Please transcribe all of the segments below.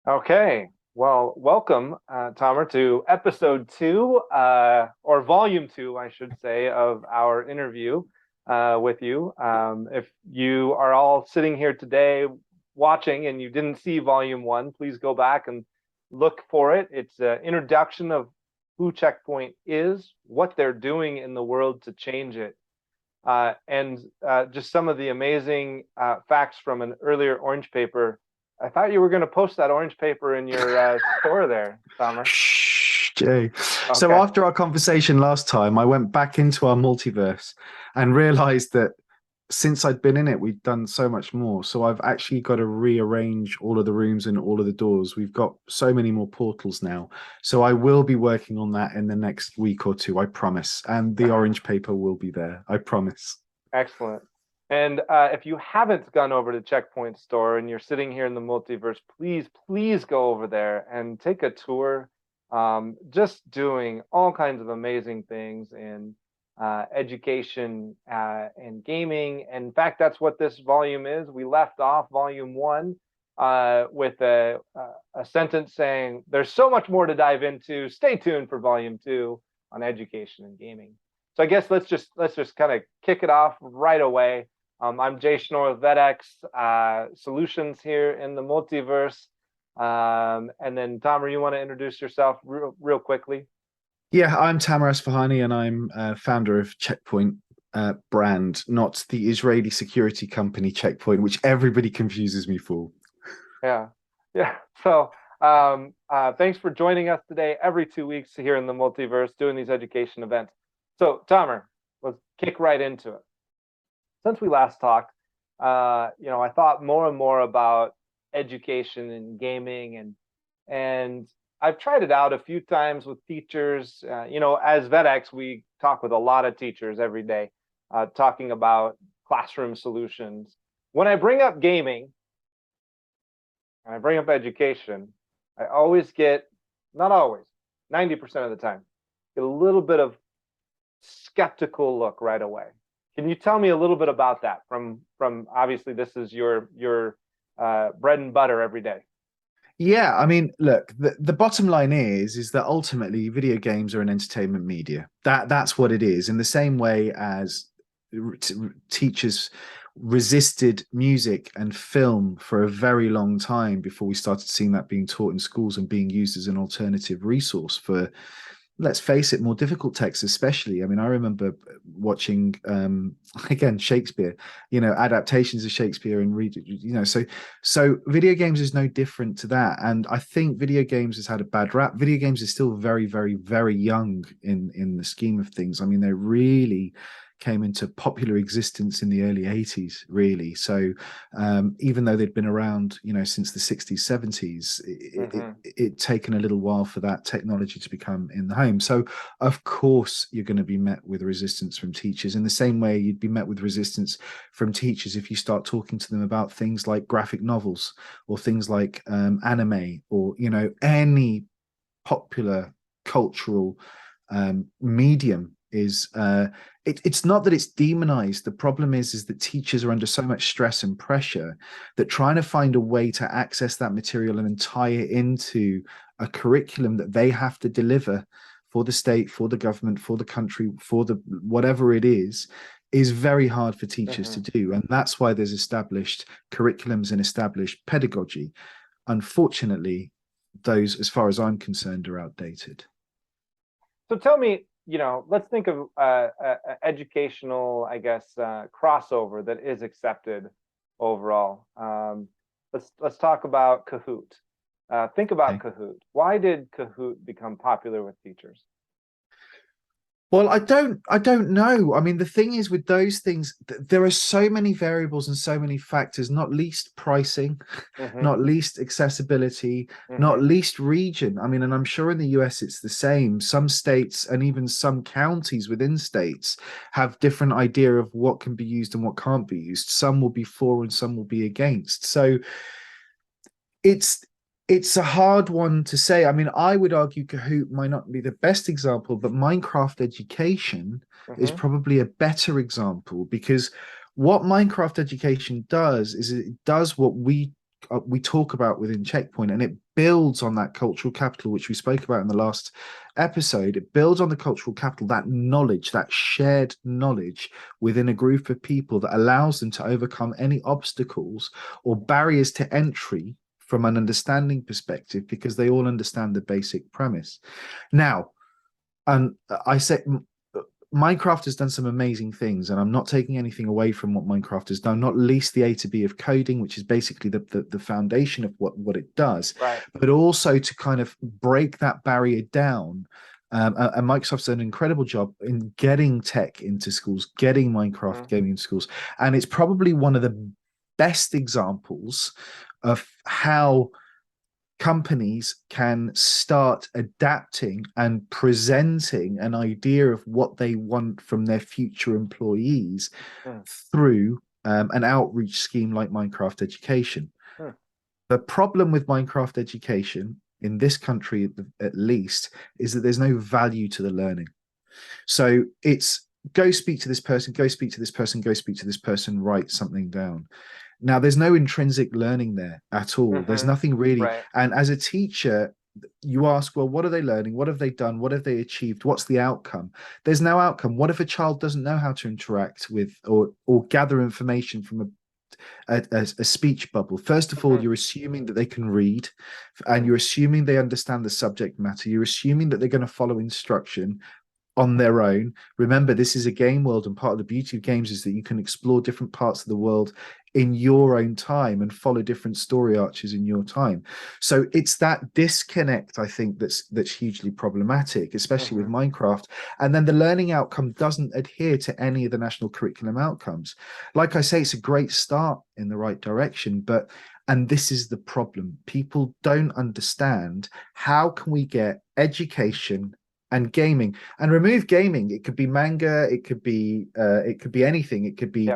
Okay. Well, welcome, Tomer, to episode two, or volume two, I should say, of our interview with you. If you are all sitting here today watching and you didn't see volume one, please go back and look for it. It's an introduction of who Checkpoint is, what they're doing in the world to change it, and just some of the amazing facts from an earlier orange paper. I thought you were going to post that orange paper in your store there, Summer. Shh, Jay. So Okay. after our conversation last time, I went back into our multiverse and realized that since I'd been in it, we'd done so much more. So I've actually got to rearrange all of the rooms and all of the doors. We've got so many more portals now. So I will be working on that in the next week or two, I promise. And the orange paper will be there, I promise. Excellent. And if you haven't gone over to Checkpoint Store and you're sitting here in the multiverse, please go over there and take a tour. Just doing all kinds of amazing things in education and gaming. In fact, that's what this volume is. We left off volume one with a sentence saying, "There's so much more to dive into. Stay tuned for volume two on education and gaming." So I guess let's just kind of kick it off right away. I'm Jay Schnorr with VetX Solutions here in the multiverse. And then Tomer, you want to introduce yourself real quickly? Yeah, I'm Tamer Asfahani, and I'm founder of Checkpoint brand, not the Israeli security company Checkpoint, which everybody confuses me for. Yeah, yeah. So thanks for joining us today. Every 2 weeks here in the multiverse, doing these education events. So Tomer, let's kick right into it. Since we last talked, I thought more and more about education and gaming, and I've tried it out a few times with teachers. As VetX, we talk with a lot of teachers every day, talking about classroom solutions. When I bring up gaming and I bring up education, I always get, not always, 90% of the time, get a little bit of skeptical look right away. Can you tell me a little bit about that from obviously this is your bread and butter every day? Yeah, I mean, look, the bottom line is that ultimately video games are an entertainment media. That's what it is. In the same way as teachers resisted music and film for a very long time before we started seeing that being taught in schools and being used as an alternative resource for, let's face it, more difficult texts, especially. I mean, I remember watching again Shakespeare, adaptations of Shakespeare and read, so video games is no different to that. And I think video games has had a bad rap. Video games is still very, very, very young in the scheme of things. I mean, they really came into popular existence in the early 80s, really. So even though they'd been around, since the 60s, 70s, it taken a little while for that technology to become in the home. So of course you're going to be met with resistance from teachers in the same way you'd be met with resistance from teachers if you start talking to them about things like graphic novels or things like anime or, any popular cultural medium is it's not that it's demonized. The problem is that teachers are under so much stress and pressure that trying to find a way to access that material and then tie it into a curriculum that they have to deliver for the state, for the government, for the country, for the whatever it is very hard for teachers to do. And that's why there's established curriculums and established pedagogy. Unfortunately, those, as far as I'm concerned, are outdated. So tell me, let's think of educational, I guess, crossover that is accepted overall. Let's talk about Kahoot. Think about Okay. Kahoot. Why did Kahoot become popular with teachers? Well, I don't know. I mean, the thing is with those things, there are so many variables and so many factors, not least pricing, Hmm. not least accessibility, not Hmm. least region. I mean, and I'm sure in the US it's the same. Some states and even some counties within states have different idea of what can be used and what can't be used. Some will be for and some will be against. So it's it's a hard one to say. I mean, I would argue Kahoot might not be the best example, but Minecraft Education is Hmm. probably a better example because what Minecraft Education does is it does what we talk about within Checkpoint, and it builds on that cultural capital, which we spoke about in the last episode. It builds on the cultural capital, that knowledge, that shared knowledge within a group of people that allows them to overcome any obstacles or barriers to entry from an understanding perspective, because they all understand the basic premise. Now, and I say Minecraft has done some amazing things, and I'm not taking anything away from what Minecraft has done, not least the A to B of coding, which is basically the foundation of what it does, Right. but also to kind of break that barrier down. And Microsoft's done an incredible job in getting tech into schools, getting Minecraft gaming into schools. And it's probably one of the best examples of how companies can start adapting and presenting an idea of what they want from their future employees through an outreach scheme like Minecraft Education. The problem with Minecraft Education in this country, at least, is that there's no value to the learning. So it's go speak to this person, go speak to this person, go speak to this person, write something down. Now, there's no intrinsic learning there at all. There's nothing really. Right. And as a teacher, you ask, well, what are they learning? What have they done? What have they achieved? What's the outcome? There's no outcome. What if a child doesn't know how to interact with or gather information from a speech bubble? First of all, you're assuming that they can read, and you're assuming they understand the subject matter. You're assuming that they're going to follow instruction on their own. Remember, this is a game world, and part of the beauty of games is that you can explore different parts of the world in your own time and follow different story arches in your time. So it's that disconnect, I think, that's hugely problematic, especially with Minecraft. And then the learning outcome doesn't adhere to any of the national curriculum outcomes. Like I say, it's a great start in the right direction, and this is the problem. People don't understand, how can we get education and gaming, and remove gaming? It could be manga, it could be anything, it could be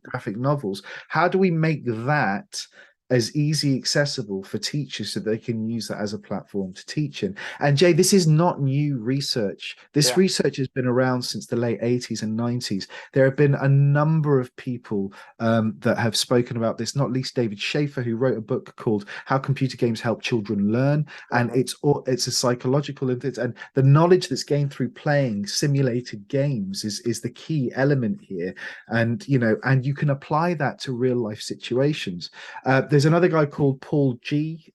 graphic novels. How do we make that as easy accessible for teachers so they can use that as a platform to teach in? And Jay, this is not new research. This research has been around since the late 80s and 90s. There have been a number of people that have spoken about this, not least David Schaefer, who wrote a book called How Computer Games Help Children Learn. And it's a psychological, and the knowledge that's gained through playing simulated games is the key element here. And and you can apply that to real life situations. There's another guy called Paul G,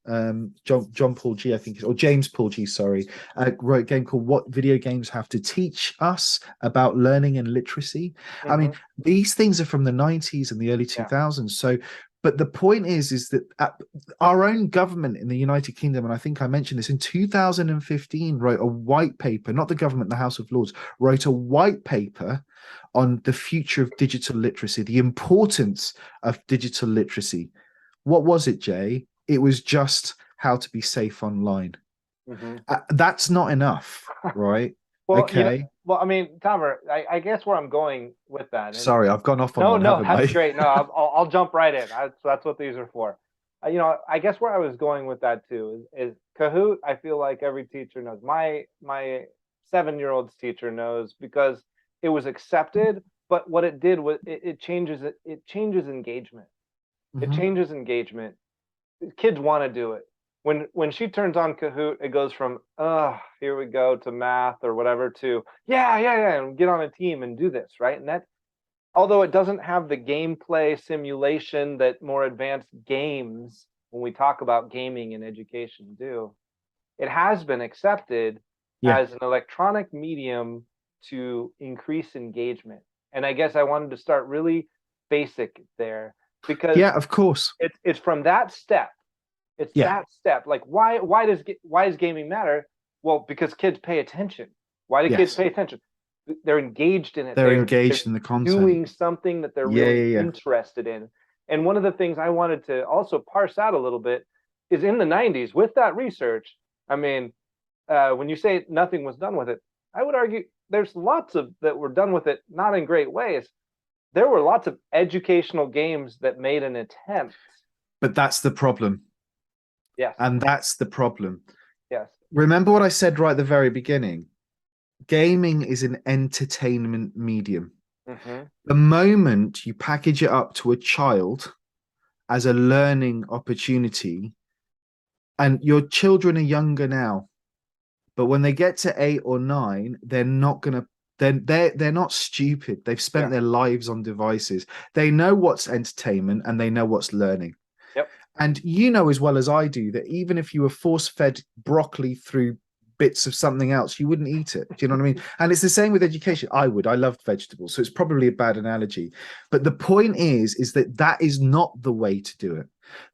John Paul G, I think, or James Paul G, sorry, wrote a game called What Video Games Have to Teach Us About Learning and Literacy. I mean, these things are from the 90s and the early 2000s. So, but the point is that our own government in the United Kingdom, and I think I mentioned this, in 2015 wrote a white paper, not the government, the House of Lords, wrote a white paper on the future of digital literacy, the importance of digital literacy. What was it, Jay? It was just how to be safe online. That's not enough, right? Well, okay. I mean, Tomer, I guess where I'm going with that. Sorry, I've gone off on one. No, that's great. No, I'll jump right in. That's what these are for. I guess where I was going with that too is Kahoot. I feel like every teacher knows. My 7-year-old's teacher knows, because it was accepted. But what it did was it changes engagement. It changes engagement. Kids want to do it. When she turns on Kahoot, it goes from here we go to math or whatever to yeah, and get on a team and do this, right? And that, although it doesn't have the gameplay simulation that more advanced games, when we talk about gaming and education, do, it has been accepted as an electronic medium to increase engagement. And I guess I wanted to start really basic there, because of course, it's from that step. It's that step. Like, why does gaming matter? Well, because kids pay attention. Why do kids pay attention? They're engaged in it. They're engaged in the content, doing something that they're really interested in. And one of the things I wanted to also parse out a little bit is, in the 90s, with that research, I mean, when you say nothing was done with it, I would argue there's lots of that were done with it, not in great ways. There were lots of educational games that made an attempt. But that's the problem. Yes. And that's the problem. Yes. Remember what I said right at the very beginning. Gaming is an entertainment medium. The moment you package it up to a child as a learning opportunity, And your children are younger now, but when they get to 8 or 9, they're not gonna. They're not stupid. They've spent Yeah. their lives on devices. They know what's entertainment and they know what's learning. Yep. And you know as well as I do that even if you were force fed broccoli through bits of something else, you wouldn't eat it. Do you know what I mean? And it's the same with education. I would. I loved vegetables, so it's probably a bad analogy. But the point is that that is not the way to do it.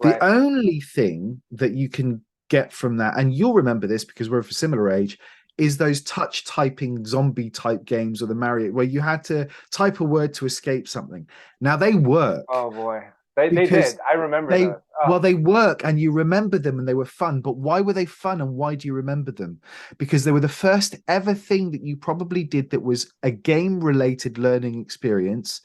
The Right. only thing that you can get from that, and you'll remember this because we're of a similar age, is those touch typing zombie type games or the Mario where you had to type a word to escape something. Now they work Oh boy. They because did. I remember they those. Oh, well they work and you remember them and they were fun. But why were they fun and why do you remember them? Because they were the first ever thing that you probably did that was a game related learning experience.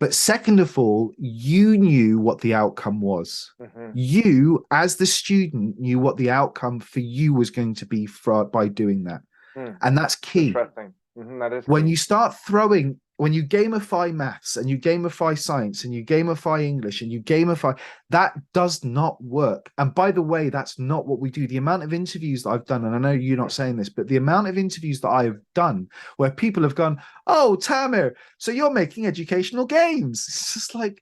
But second of all, you knew what the outcome was. mhm. You, as the student, knew what the outcome for you was going to be by doing that. Hmm. And that's key. Interesting. That is When key. you start throwing, when you gamify maths and you gamify science and you gamify English and you gamify, that does not work. And by the way, that's not what we do. The amount of interviews that I've done, and I know you're not saying this, but the amount of interviews that I have done where people have gone, "Oh, Tamir, so you're making educational games." It's just like,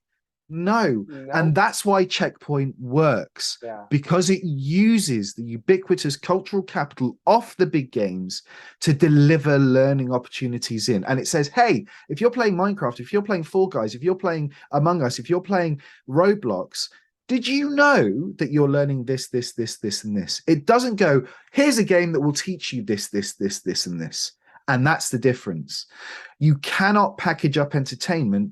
no. And Nope. that's why Checkpoint works, Yeah. because it uses the ubiquitous cultural capital off the big games to deliver learning opportunities in. And it says, hey, if you're playing Minecraft, if you're playing Fall Guys, if you're playing Among Us, if you're playing Roblox, did you know that you're learning this, this, this, this, and this? It doesn't go, here's a game that will teach you this, this, this, this, and this. And that's the difference. You cannot package up entertainment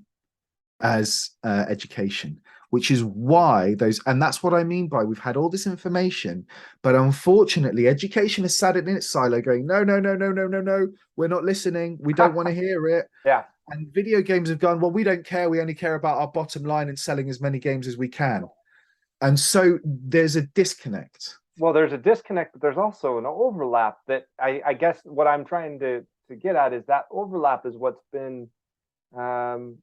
as education, which is why those, and that's what I mean by we've had all this information, but unfortunately, education has sat in its silo going, no, no, no, no, no, no, no, we're not listening. We don't want to hear it. Yeah. And video games have gone, well, we don't care. We only care about our bottom line and selling as many games as we can. And so there's a disconnect. Well, there's a disconnect, but there's also an overlap that I guess what I'm trying to get at is that overlap is what's been um,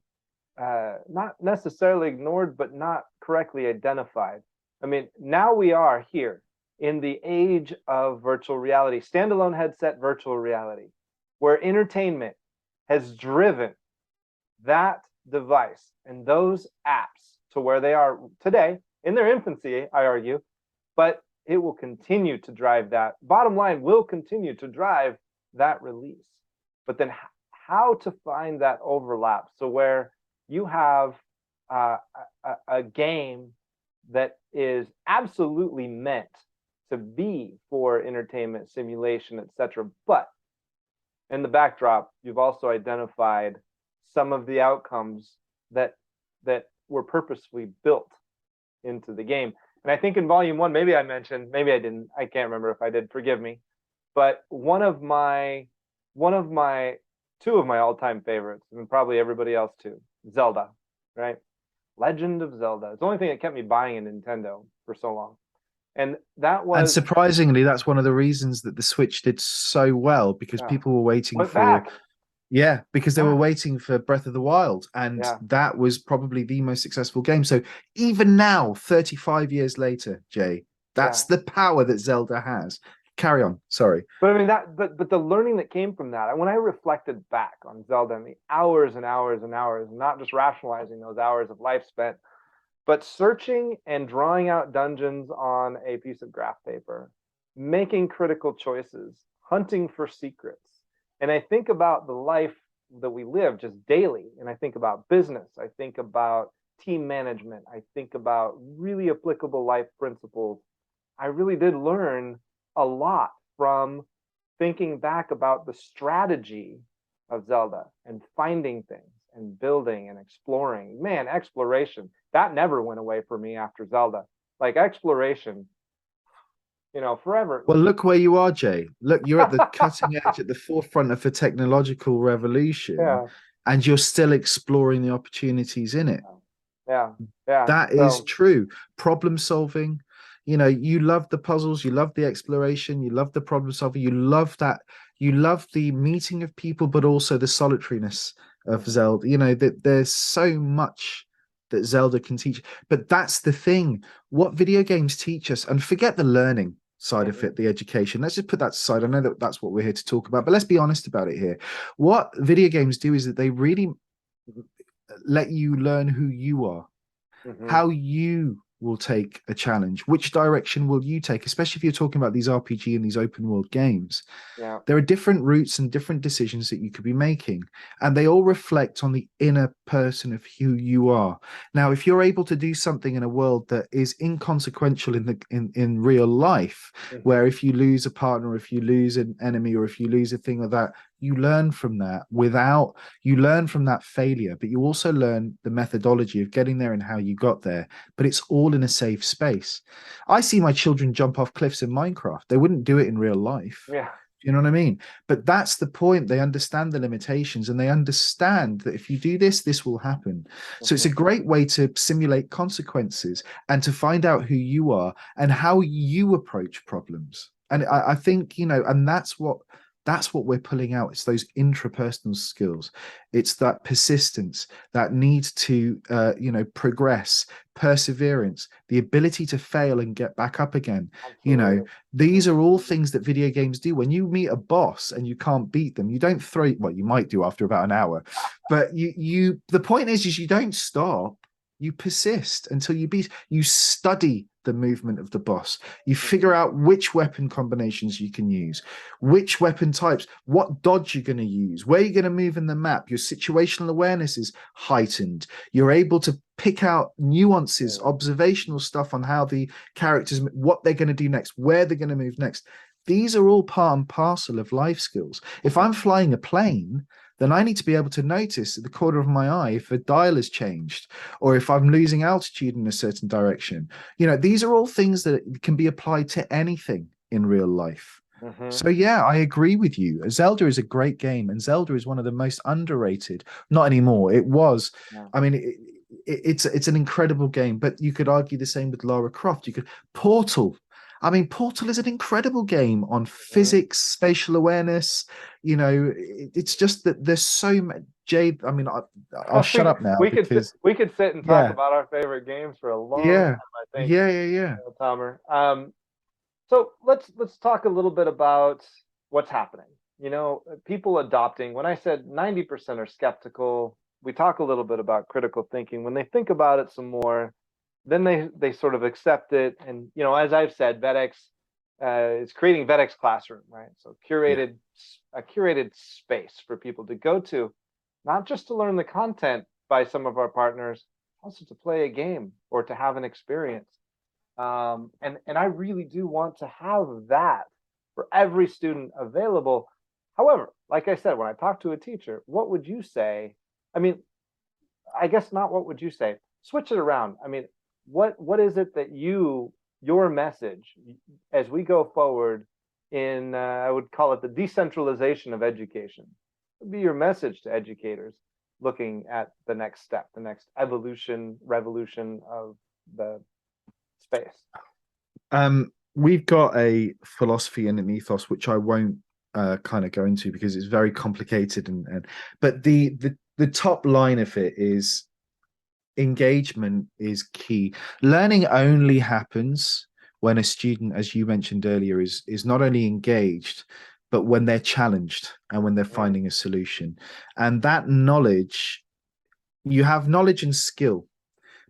not necessarily ignored, but not correctly identified. I mean, now we are here in the age of virtual reality, standalone headset virtual reality, where entertainment has driven that device and those apps to where they are today in their infancy, I argue, but it will continue to drive that. Bottom line, will continue to drive that release. But then how to find that overlap so where you have a game that is absolutely meant to be for entertainment, simulation, etc. But in the backdrop, you've also identified some of the outcomes that were purposefully built into the game. And I think in volume one, maybe I mentioned, maybe I didn't, I can't remember if I did, forgive me. But one of my two of my all-time favorites, and probably everybody else too, Zelda, right? Legend of Zelda. It's the only thing that kept me buying a Nintendo for so long. And that And was surprisingly, that's one of the reasons that the Switch did so well, because yeah, people were waiting went for, back. yeah, because they were Yeah, waiting for Breath of the Wild. And yeah, that was probably the most successful game. So even now, 35 years later, Jay, yeah. that's the power that Zelda has. Carry on. Sorry. But I mean but the learning that came from that, when I reflected back on Zelda and the hours and hours and hours, not just rationalizing those hours of life spent, but searching and drawing out dungeons on a piece of graph paper, making critical choices, hunting for secrets. And I think about the life that we live just daily. And I think about business. I think about team management. I think about really applicable life principles. I really did learn a lot from thinking back about the strategy of Zelda and finding things and building and exploring. Man, exploration, that never went away for me after Zelda. Like exploration, forever. Well, look where you are, Jay. Look, you're at the cutting edge, at the forefront of a technological revolution, Yeah, and you're still exploring the opportunities in it. yeah, yeah. That is So true. Problem solving, you love the puzzles, you love the exploration, you love the problem solving, you love that, you love the meeting of people, but also the solitariness of Zelda. That there's so much that Zelda can teach. But that's the thing. What video games teach us, and forget the learning side of it, the education. Let's just put that aside. I know that that's what we're here to talk about, but let's be honest about it here. What video games do is that they really let you learn who you are, how you will take a challenge, which direction will you take, especially if you're talking about these RPG and these open world games. Yeah. There are different routes and different decisions that you could be making, and they all reflect on the inner person of who you are. Now, if you're able to do something in a world that is inconsequential in real life, where if you lose a partner, or if you lose an enemy, or if you lose a thing like that, you learn from that you learn from that failure, but you also learn the methodology of getting there and how you got there. But it's all in a safe space. I see my children jump off cliffs in Minecraft. They wouldn't do it in real life. Yeah. You know what I mean? But that's the point. They understand the limitations, and they understand that if you do this, this will happen. So it's a great way to simulate consequences and to find out who you are and how you approach problems. And I think, and that's what we're pulling out. It's those intrapersonal skills. It's that persistence, that need to progress, perseverance, the ability to fail and get back up again. Absolutely. These are all things that video games do. When you meet a boss and you can't beat them, you don't throw, well, you might do after about an hour, but the point is you don't stop. You persist until you study the movement of the boss. You figure out which weapon combinations you can use, which weapon types, what dodge you're going to use, where you're going to move in the map. Your situational awareness is heightened. You're able to pick out nuances, observational stuff on how the characters, what they're going to do next, where they're going to move next. These are all part and parcel of life skills. If I'm flying a plane, then I need to be able to notice at the corner of my eye if a dial has changed, or if I'm losing altitude in a certain direction. These are all things that can be applied to anything in real life. So yeah, I agree with you. Zelda is a great game, and Zelda is one of the most underrated. Not anymore. It was. Yeah. I mean, it's an incredible game, but you could argue the same with Lara Croft. You could Portal. I mean, Portal is an incredible game on physics, spatial awareness. It's just that there's so much. Jade, I mean, I'll shut up now we because we could sit and talk about our favorite games for a long time, I think. Yeah. Tomer. So let's talk a little bit about what's happening. People adopting. When I said 90% are skeptical, we talk a little bit about critical thinking. When they think about it some more, then they sort of accept it. And as I've said, VEDX is creating VEDX Classroom, right? So a curated space for people to go to, not just to learn the content by some of our partners, also to play a game or to have an experience. And I really do want to have that for every student available. However, like I said, when I talk to a teacher, what would you say? I mean, I guess not what would you say. Switch it around. I mean, what is it that your message as we go forward in I would call it the decentralization of education, would be your message to educators looking at the next step, the next revolution of the space? We've got a philosophy and an ethos which I won't kind of go into because it's very complicated, but the top line of it is engagement is key. Learning only happens when a student, as you mentioned earlier, is not only engaged, but when they're challenged and when they're finding a solution. And that knowledge, you have knowledge and skill,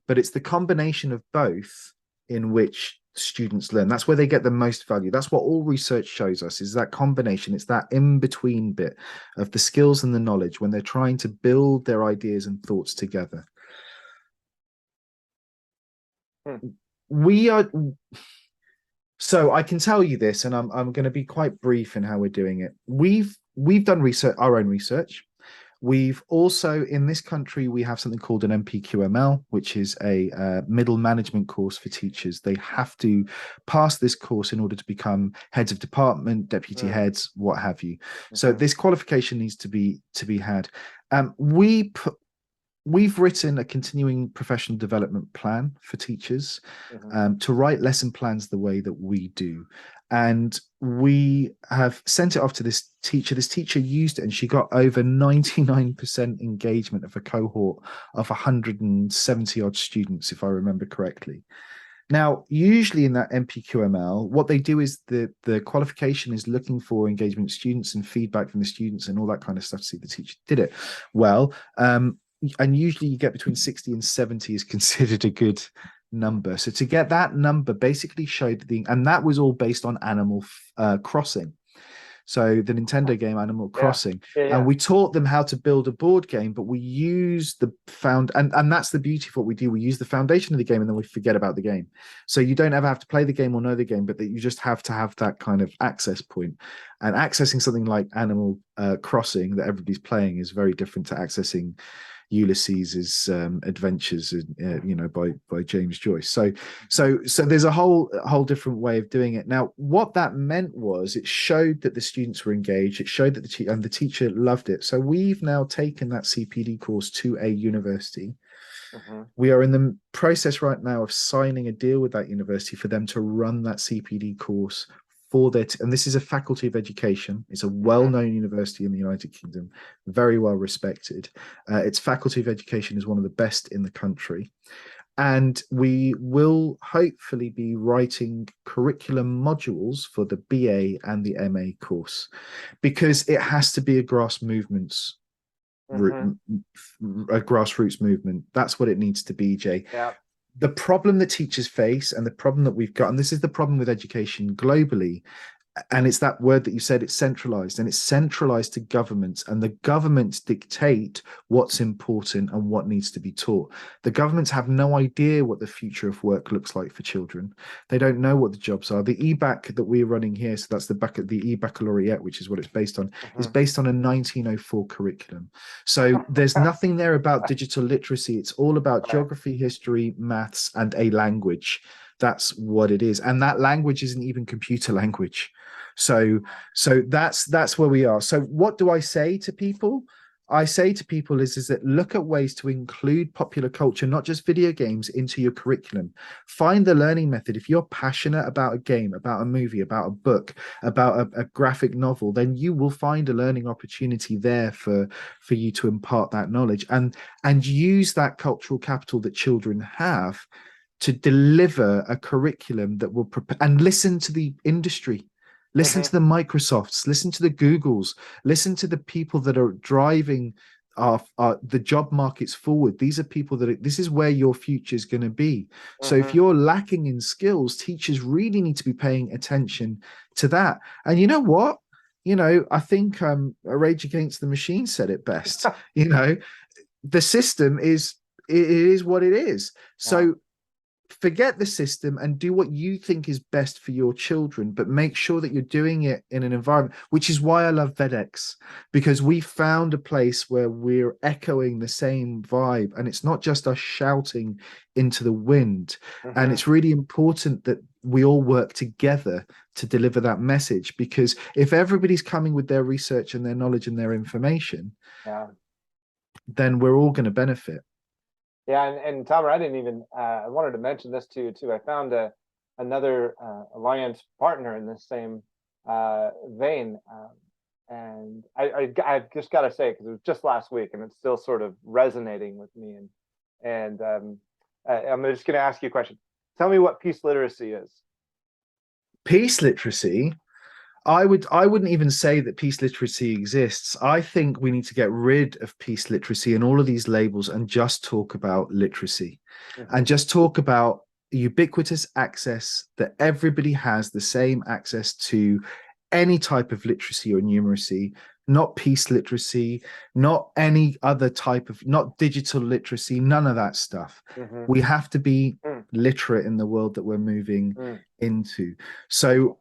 but it's the combination of both in which students learn. That's where they get the most value. That's what all research shows us, is that combination. It's that in-between bit of the skills and the knowledge when they're trying to build their ideas and thoughts together. We are, so I can tell you this, and I'm going to be quite brief in how we're doing it. We've done research, our own research. We've also, in this country, we have something called an MPQML, which is a middle management course for teachers. They have to pass this course in order to become heads of department, deputy heads, what have you. So this qualification needs to be had. we've written a continuing professional development plan for teachers to write lesson plans the way that we do. And we have sent it off to this teacher. This teacher used it and she got over 99% engagement of a cohort of 170 odd students, if I remember correctly. Now, usually in that MPQML, what they do is the qualification is looking for engagement students and feedback from the students and all that kind of stuff to see if the teacher did it well. And usually you get between 60 and 70 is considered a good number. So to get that number basically showed and that was all based on Animal Crossing. So the Nintendo game Animal Crossing. And we taught them how to build a board game, but we use and that's the beauty of what we do. We use the foundation of the game and then we forget about the game. So you don't ever have to play the game or know the game, but that you just have to have that kind of access point. And accessing something like Animal Crossing that everybody's playing is very different to accessing Ulysses's adventures, by James Joyce. So there's a whole different way of doing it. Now, what that meant was it showed that the students were engaged. It showed that the teacher loved it. So we've now taken that CPD course to a university. We are in the process right now of signing a deal with that university for them to run that CPD course for and this is a faculty of education. It's a well-known university in the United Kingdom, very well respected. Its faculty of education is one of the best in the country. And we will hopefully be writing curriculum modules for the BA and the MA course, because it has to be a grassroots movement. That's what it needs to be, Jay. Yeah. The problem that teachers face and the problem that we've got, and this is the problem with education globally, and it's that word that you said, it's centralized, and it's centralized to governments, and the governments dictate what's important and what needs to be taught. The governments have no idea what the future of work looks like for children. They don't know what the jobs are. The EBAC that we're running here, so that's the e-baccalaureate, which is what it's based on, is based on a 1904 curriculum. So there's nothing there about digital literacy. It's all about geography, history, maths, and a language. That's what it is. And that language isn't even computer language. So that's where we are. So what do I say to people? I say to people is that look at ways to include popular culture, not just video games, into your curriculum. Find the learning method. If you're passionate about a game, about a movie, about a book, about a graphic novel, then you will find a learning opportunity there for you to impart that knowledge and use that cultural capital that children have to deliver a curriculum that will prepare, and listen to the industry. Listen to the Microsofts, listen to the Googles, listen to the people that are driving the job markets forward. These are people this is where your future is going to be. So if you're lacking in skills, teachers really need to be paying attention to that. And you know what? I think Rage Against the Machine said it best. The system it is what it is. So forget the system and do what you think is best for your children, but make sure that you're doing it in an environment, which is why I love VEDX, because we found a place where we're echoing the same vibe, and it's not just us shouting into the wind. And it's really important that we all work together to deliver that message, because if everybody's coming with their research and their knowledge and their information, then we're all going to benefit. Yeah, and Tomer, I didn't even I wanted to mention this to you too. I found another alliance partner in this same vein, and I've just got to say, because it was just last week and it's still sort of resonating with me. And I'm just going to ask you a question. Tell me what peace literacy is. Peace literacy. I wouldn't even say that peace literacy exists. I think we need to get rid of peace literacy and all of these labels and just talk about literacy and just talk about ubiquitous access, that everybody has the same access to any type of literacy or numeracy, not peace literacy, not any other type of, not digital literacy, none of that stuff. We have to be literate in the world that we're moving into. So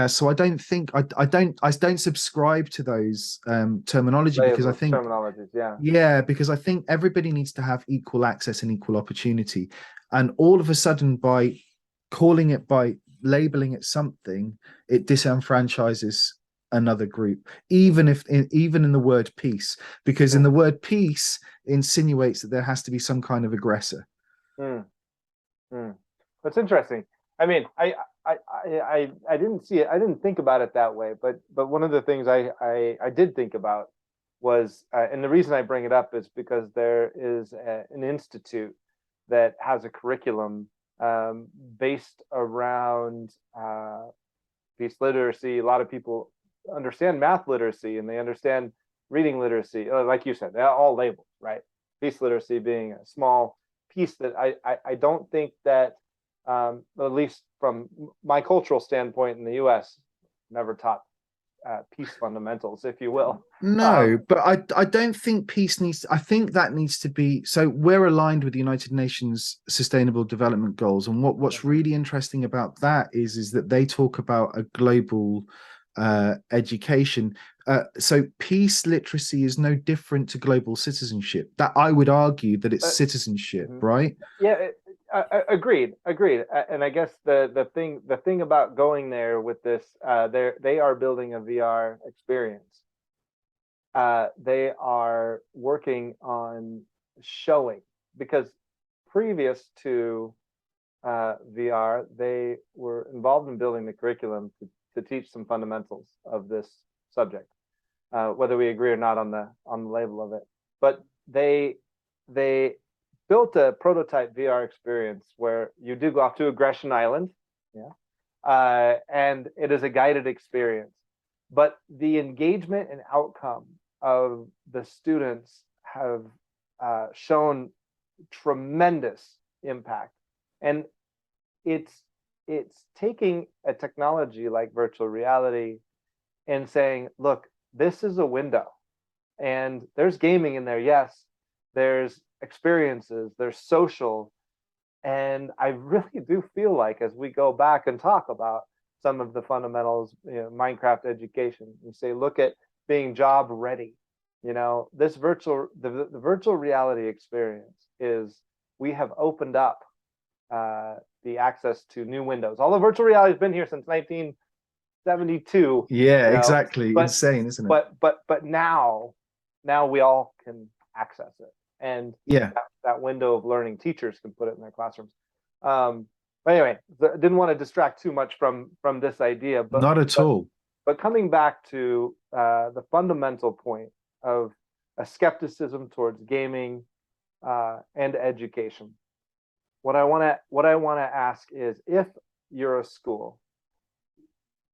so I don't think I don't subscribe to those terminology, because I think terminologies, because I think everybody needs to have equal access and equal opportunity. And all of a sudden, by labeling it something, it disenfranchises another group, even in the word peace, because in the word peace insinuates that there has to be some kind of aggressor. Mm, mm. That's interesting. I mean, I didn't see it. I didn't think about it that way. But one of the things I did think about was, and the reason I bring it up is because there is an institute that has a curriculum based around peace literacy. A lot of people understand math literacy and they understand reading literacy. Like you said, they're all labeled, right? Peace literacy being a small piece that I don't think that, at least from my cultural standpoint in the U.S., never taught peace fundamentals, if you will. No, but I don't think peace needs. I think that needs to be. So we're aligned with the United Nations Sustainable Development Goals, and what's really interesting about that is that they talk about a global education. So peace literacy is no different to global citizenship. That I would argue that it's citizenship, right? Yeah, agreed. And I guess the thing about going there with this, they are building a VR experience. They are working on showing, because previous to VR, they were involved in building the curriculum to teach some fundamentals of this subject, whether we agree or not on the label of it. But they built a prototype VR experience where you do go off to Aggression Island, and it is a guided experience. But the engagement and outcome of the students have shown tremendous impact, and it's taking a technology like virtual reality and saying, look, this is a window, and there's gaming in there, yes, there's experiences, there's social, and I really do feel like as we go back and talk about some of the fundamentals, Minecraft education, you say, look at being job ready. This the virtual reality experience is, we have opened up the access to new windows. Although virtual reality has been here since 1972. Yeah, exactly. Insane, isn't it? But now we all can access it, and that window of learning, teachers can put it in their classrooms. But anyway, didn't want to distract too much from this idea, but not at all. But coming back to the fundamental point of a skepticism towards gaming and education, what I want to ask is, if you're a school,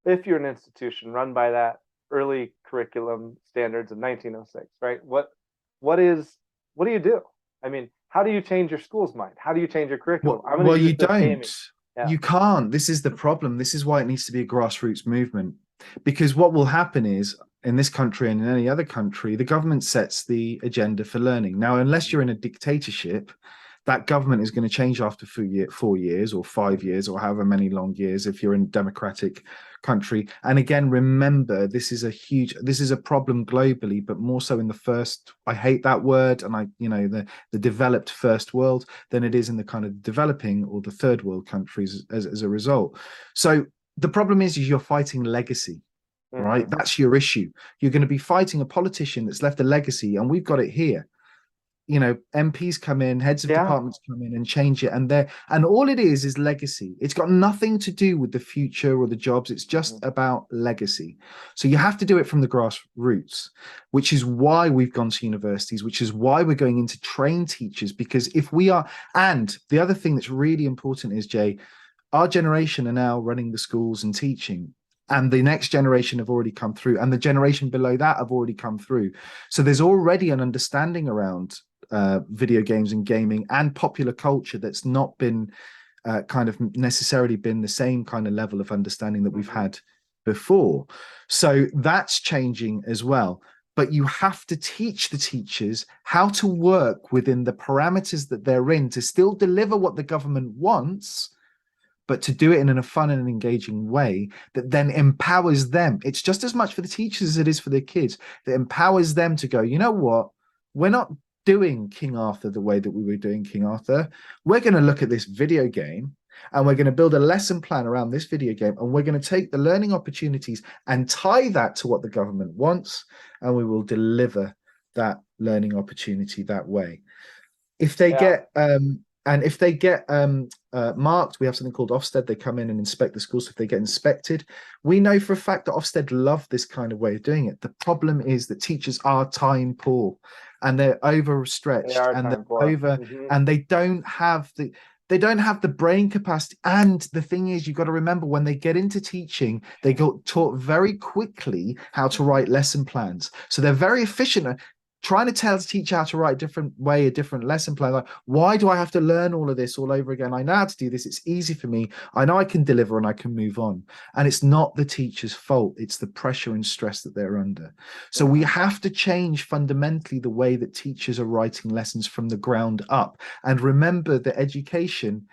if you're an institution run by that early curriculum standards of 1906, right? What do you do? I mean, how do you change your school's mind? How do you change your curriculum? Well, you don't. Yeah. You can't. This is the problem. This is why it needs to be a grassroots movement. Because what will happen is, in this country and in any other country, the government sets the agenda for learning. Now, unless you're in a dictatorship, that government is going to change after 4 years or 5 years or however many long years if you're in a democratic country. And again, remember, this is a problem globally, but more so in the first, I hate that word, and the developed first world, than it is in the kind of developing or the third world countries as a result. So the problem is you're fighting legacy, right? That's your issue. You're going to be fighting a politician that's left a legacy, and we've got it here. MPs come in, heads of departments come in and change it, and all it is legacy. It's got nothing to do with the future or the jobs. It's just about legacy. So you have to do it from the grassroots, which is why we've gone to universities, which is why we're going in to train teachers. Because if we are, and the other thing that's really important is, Jay, our generation are now running the schools and teaching, and the next generation have already come through, and the generation below that have already come through. So there's already an understanding around video games and gaming and popular culture that's not been kind of necessarily been the same kind of level of understanding that we've had before. So that's changing as well. But you have to teach the teachers how to work within the parameters that they're in to still deliver what the government wants, but to do it in a fun and engaging way that then empowers them. It's just as much for the teachers as it is for the kids. That empowers them to go, you know what? We're not doing King Arthur the way that we were doing King Arthur. We're going to look at this video game And we're going to build a lesson plan around this video game, and we're going to take the learning opportunities and tie that to what the government wants, and we will deliver that learning opportunity that way. If they get marked, we have something called Ofsted. They come in and inspect the schools. So if they get inspected, we know for a fact that Ofsted love this kind of way of doing it. The problem is that teachers are time poor, and they're overstretched, and and they don't have the brain capacity. And the thing is, you've got to remember, when they get into teaching, they got taught very quickly how to write lesson plans. So they're very efficient. Trying to tell the teacher how to write a different lesson plan. Like, why do I have to learn all of this all over again? I know how to do this. It's easy for me. I know I can deliver and I can move on. And it's not the teacher's fault. It's the pressure and stress that they're under. So we have to change fundamentally the way that teachers are writing lessons from the ground up. And remember that education,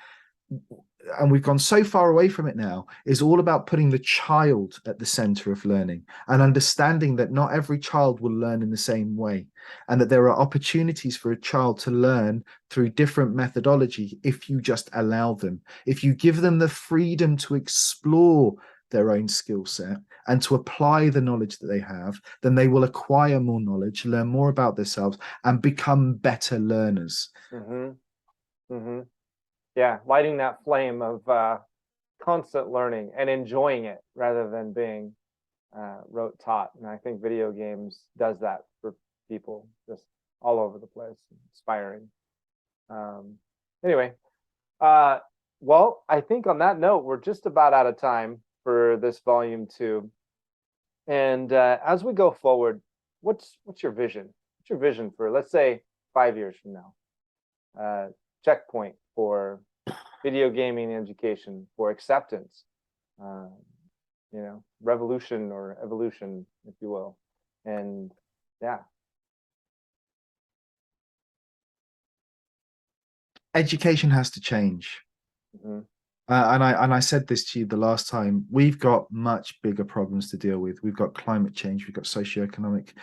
and we've gone so far away from it now, is all about putting the child at the center of learning and understanding that not every child will learn in the same way, and that there are opportunities for a child to learn through different methodology if you just allow them. If you give them the freedom to explore their own skill set and to apply the knowledge that they have, then they will acquire more knowledge, learn more about themselves, and become better learners. Yeah, lighting that flame of constant learning and enjoying it rather than being rote taught. And I think video games does that for people just all over the place, inspiring. Anyway, well, I think on that note, we're just about out of time for this volume 2. And as we go forward, what's your vision? What's your vision for, let's say, 5 years from now? Checkpoint for video gaming education, for acceptance, revolution or evolution, if you will. And yeah. Education has to change. And I said this to you the last time. We've got much bigger problems to deal with. We've got climate change. We've got socioeconomic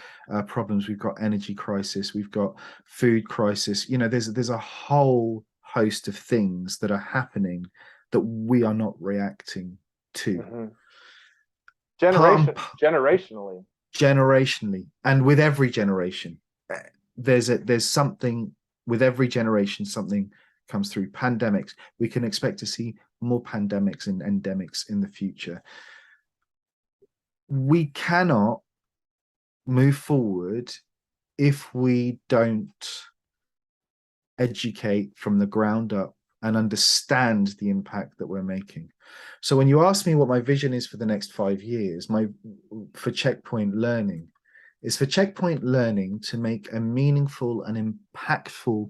problems. We've got energy crisis. We've got food crisis. There's a whole host of things that are happening that we are not reacting to. Generationally, and with every generation, there's something. With every generation, something comes through. Pandemics, we can expect to see more pandemics and endemics in the future. We cannot move forward if we don't educate from the ground up and understand the impact that we're making. So when you ask me what my vision is for the next 5 years, for Checkpoint Learning, is for Checkpoint Learning to make a meaningful and impactful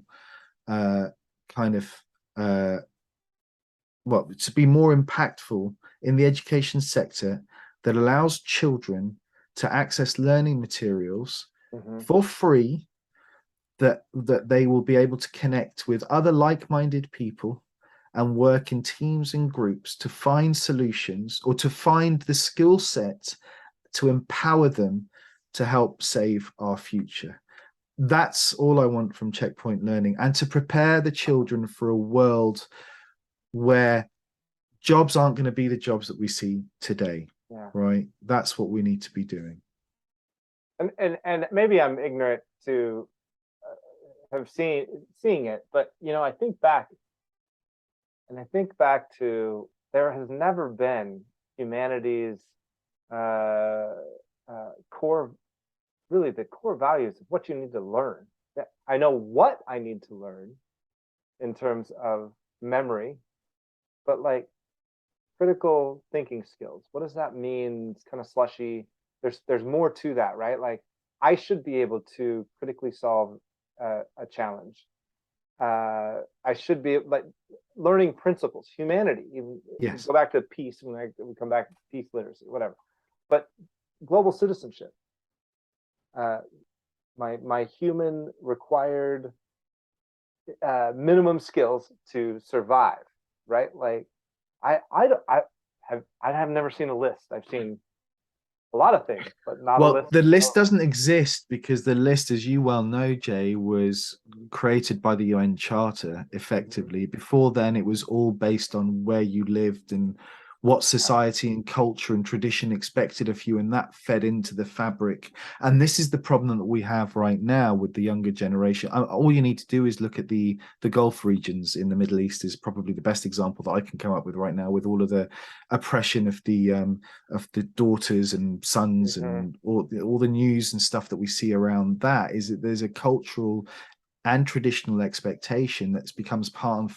to be more impactful in the education sector that allows children to access learning materials for free, that they will be able to connect with other like-minded people and work in teams and groups to find solutions, or to find the skill set to empower them to help save our future. That's all I want from Checkpoint Learning, and to prepare the children for a world where jobs aren't going to be the jobs that we see today. Right? That's what we need to be doing. And maybe I'm ignorant to have seeing it, but I think back to, there has never been humanity's core, really the core values of what you need to learn. I know what I need to learn in terms of memory, but like critical thinking skills, what does that mean? It's kind of slushy. There's more to that, right? Like, I should be able to critically solve a challenge. I should be like learning principles, humanity. Even go back to peace, when we come back to peace literacy, whatever. But global citizenship, my human required minimum skills to survive, right? Like, I have never seen a list. I've seen a lot of things, but not a Well, list. the list doesn't exist because the list, as you well know, Jay, was created by the UN Charter Mhm. effectively. Before then, it was all based on where you lived and what society and culture and tradition expected of you, and that fed into the fabric. And this is the problem that we have right now with the younger generation. All you need to do is look at the Gulf regions in the Middle East is probably the best example that I can come up with right now, with all of the oppression of the daughters and sons Mhm. and all the news and stuff that we see around that. Is that there's a cultural and traditional expectation that becomes part and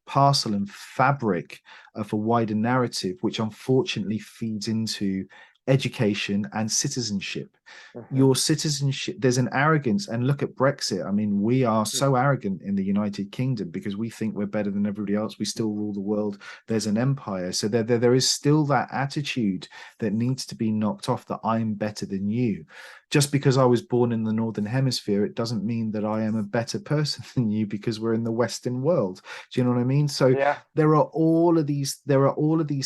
parcel and fabric of a wider narrative, which unfortunately feeds into education and citizenship. Mhm. Your citizenship, there's an arrogance, and look at Brexit. I mean, we are Mhm. so arrogant in the United Kingdom because we think we're better than everybody else. We still rule the world. There's an empire. So there is still that attitude that needs to be knocked off, that I'm better than you. Just because I was born in the Northern Hemisphere, it doesn't mean that I am a better person than you because we're in the Western world. Do you know what I mean? So Yeah. there are all of these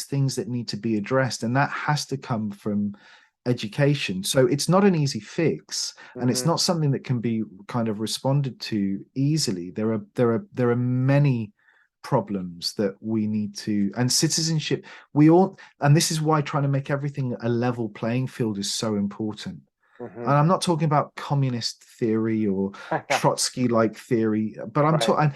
things that need to be addressed, and that has to come from education. So it's not an easy fix, and it's Mhm. not something that can be kind of responded to easily. There are many problems that we need to, and citizenship, we all, and this is why trying to make everything a level playing field is so important. And Mhm. I'm not talking about communist theory or Trotsky-like theory, but I'm Right. talking,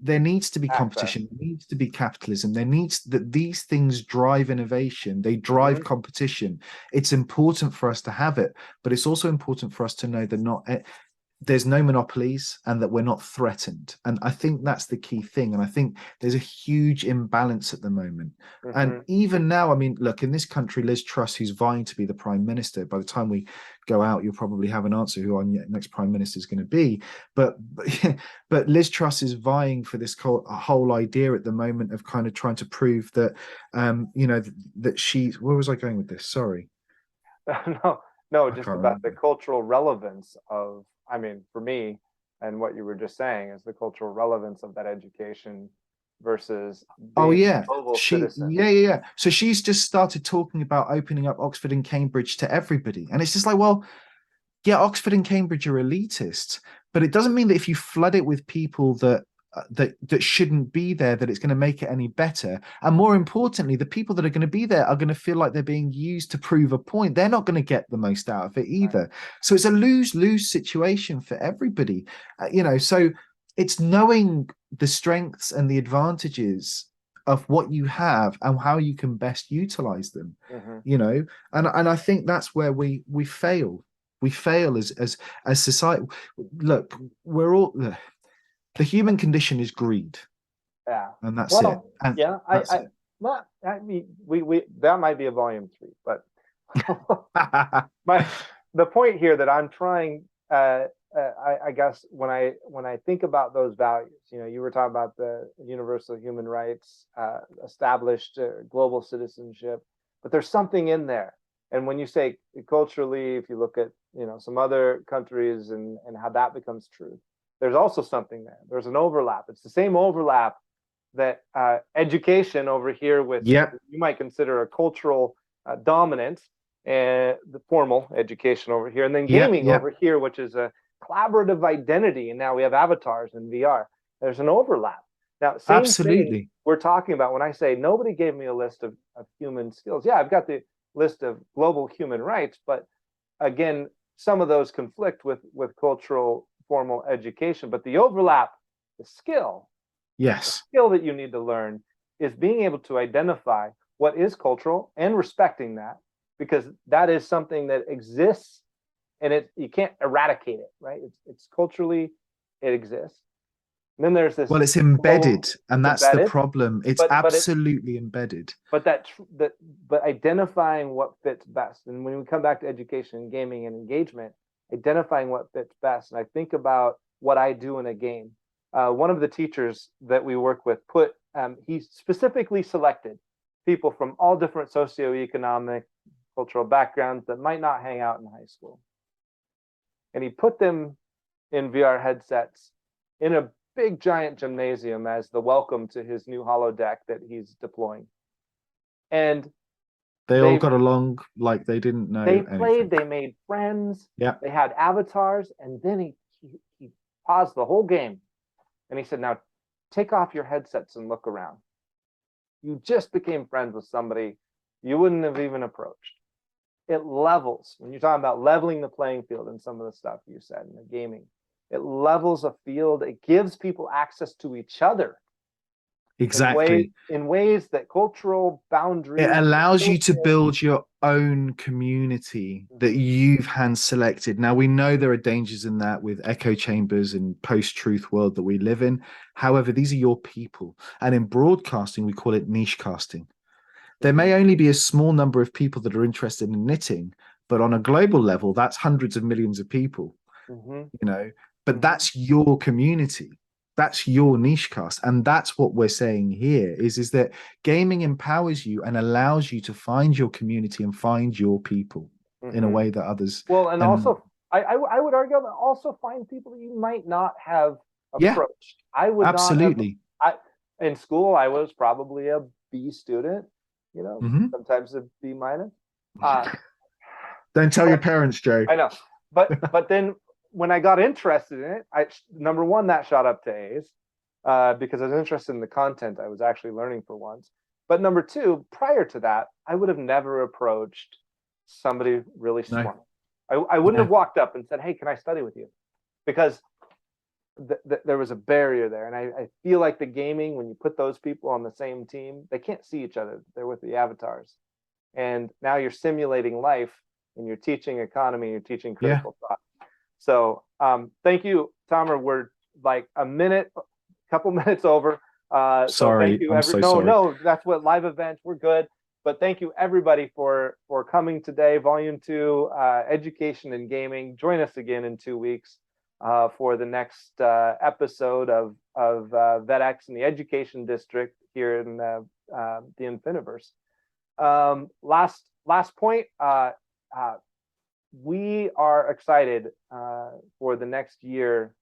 there needs to be Access. competition, there needs to be capitalism, there needs that these things drive innovation, they drive Mhm. competition. It's important for us to have it, but it's also important for us to know that not there's no monopolies and that we're not threatened. And I think that's the key thing. And I think there's a huge imbalance at the moment. And Mhm. even now, I mean, look, in this country, Liz Truss, who's vying to be the prime minister, by the time we go out, you'll probably have an answer who our next prime minister is going to be. But Liz Truss is vying for this whole idea at the moment of kind of trying to prove that, that she's, where was I going with this? Sorry. No, no, I just can't about the remember. cultural relevance of, I mean, for me, and what you were just saying is the cultural relevance of that education versus Oh being yeah, a global she citizen. yeah. So she's just started talking about opening up Oxford and Cambridge to everybody, and it's just like, well, yeah, Oxford and Cambridge are elitist, but it doesn't mean that if you flood it with people that shouldn't be there, that it's going to make it any better. And more importantly, the people that are going to be there are going to feel like they're being used to prove a point. They're not going to get the most out of it Right. either. So it's a lose-lose situation for everybody. So it's knowing the strengths and the advantages of what you have and how you can best utilize them. Mhm. You know, and I think that's where we fail. We fail as society. Look, we're all, the human condition is greed, Yeah. and that's it. Well, And yeah, that's it. well, I mean, we that might be a volume three, but my the point here that I'm trying, I guess when I think about those values, you were talking about the universal human rights, established global citizenship, but there's something in there. And when you say culturally, if you look at some other countries and how that becomes true, there's also something there. There's an overlap. It's the same overlap that education over here with Yep, you might consider a cultural dominance and the formal education over here, and then yep, gaming yep. over here, which is a collaborative identity. And now we have avatars and VR. There's an overlap. Now, same thing Absolutely. we're talking about when I say nobody gave me a list of human skills. Yeah, I've got the list of global human rights, but again, some of those conflict with cultural formal education. But the overlap, the Yes. skill that you need to learn is being able to identify what is cultural and respecting that, because that is something that exists, and you can't eradicate it, right? It's culturally, it exists. And then there's this Well, it's global, embedded, and it's that's the embedded, problem. It's but it absolutely embedded. but that but identifying what fits best. And when we come back to education, gaming, and engagement, identifying what fits best. And I think about what I do in a game. One of the teachers that we work with he specifically selected people from all different socioeconomic, cultural backgrounds that might not hang out in high school, and he put them in VR headsets in a big giant gymnasium as the welcome to his new holodeck that he's deploying. And They all They got along like they didn't they know played, anything. they made friends, Yeah, they had avatars, and then he paused the whole game and he said, "Now take off your headsets and look around. You just became friends with somebody you wouldn't have even approached." It levels, when you're talking about leveling the playing field and some of the stuff you said in the gaming, it levels a field, it gives people access to each other exactly. in ways that cultural It boundaries and allows you to social. build your own community that Mhm, you've hand selected. Now, we know there are dangers in that with echo chambers and post-truth world that we live in. However, these are your people. And in broadcasting, we call it niche casting. There mhm, may only be a small number of people that are interested in knitting, but on a global level, that's hundreds of millions of people, mhm, you know, but mhm, that's your community. That's your niche cast. And that's what we're saying here is that gaming empowers you and allows you to find your community and find your people in a mhm. way that others Well, and and also, I would argue that also find people that you might not have yeah, approached. I would not have. absolutely. I In school, I was probably a B student, you know, Hmm. sometimes a B minus. Uh, Don't tell your but parents, Joe. I know, but then when I got interested in it, I number one that shot up to A's because I was interested in the content I was actually learning for once. But number two, prior to that, I would have never approached somebody really No, smart. I wouldn't no. have walked up and said, "Hey, can I study with you?" Because there was a barrier there, and I feel like the gaming, when you put those people on the same team, they can't see each other. They're with the avatars, and now you're simulating life, and you're teaching economy, and you're teaching Yeah. critical thought. So thank you, Tomer. We're like a minute, couple minutes over. So thank Sorry. you, I'm every. so No, sorry. no, that's what live events. We're good. But thank you everybody for coming today. Volume 2, education and gaming. Join us again in 2 weeks for the next episode of VetX in the Education District here in the Infiniverse. Last point. We are excited for the next year,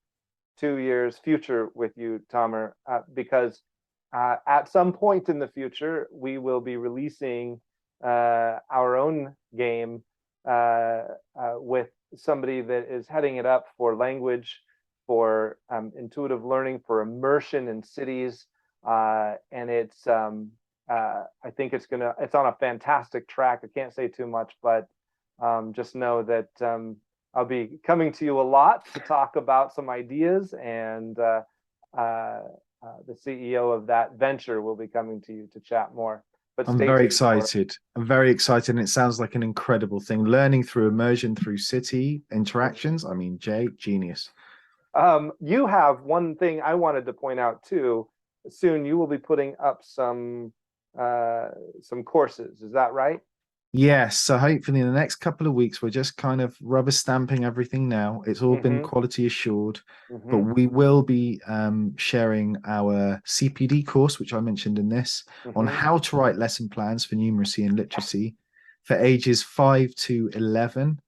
2 years future with you, Tomer, because at some point in the future, we will be releasing our own game with somebody that is heading it up for language, for intuitive learning, for immersion in cities. And I think it's on a fantastic track. I can't say too much, but just know that I'll be coming to you a lot to talk about some ideas, and the CEO of that venture will be coming to you to chat more. But I'm stay very tuned for it. excited. I'm very excited. And it sounds like an incredible thing. Learning through immersion, through city interactions. I mean, Jay, genius. You have one thing I wanted to point out too. Soon you will be putting up some courses. Is that right? Yes. So hopefully in the next couple of weeks, we're just kind of rubber stamping everything now. It's all been Mm-hmm. quality assured, but Mm-hmm. we will be sharing our CPD course, which I mentioned in this, on Mm-hmm. how to write lesson plans for numeracy and literacy for ages 5 to 11.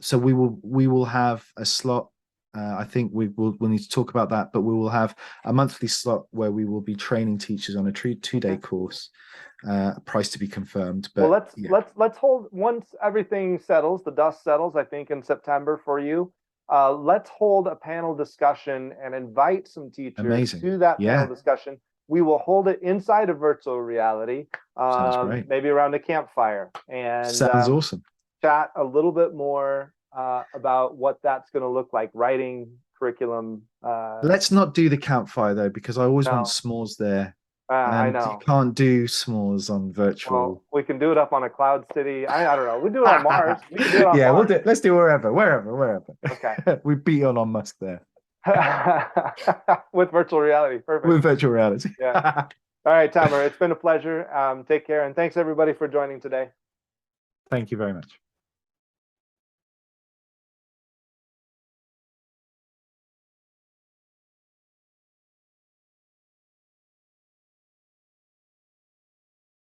So we will have a slot. I think we'll need to talk about that, but we will have a monthly slot where we will be training teachers on a two-day Okay. course. Price to be confirmed, Well, but yeah, let's hold, once everything settles, the dust settles, I think in September for you. Let's hold a panel discussion and invite some teachers amazing. to that panel Yeah, discussion. We will hold it inside of virtual reality, sounds great. maybe around a campfire, and Sounds awesome. chat a little bit more about what that's going to look like, writing curriculum. Let's not do the campfire though, because I always want No, s'mores there, I and you know. can't do s'mores on virtual. Well, we can do it up on a cloud city. I don't know. We do it on Mars. We can do it on Yeah, we'll Mars. do it. Let's do wherever. Okay. We beat on Musk there With virtual reality. Perfect. with virtual reality. Yeah. All right, Tamer, it's been a pleasure. Take care. And thanks everybody for joining today. Thank you very much.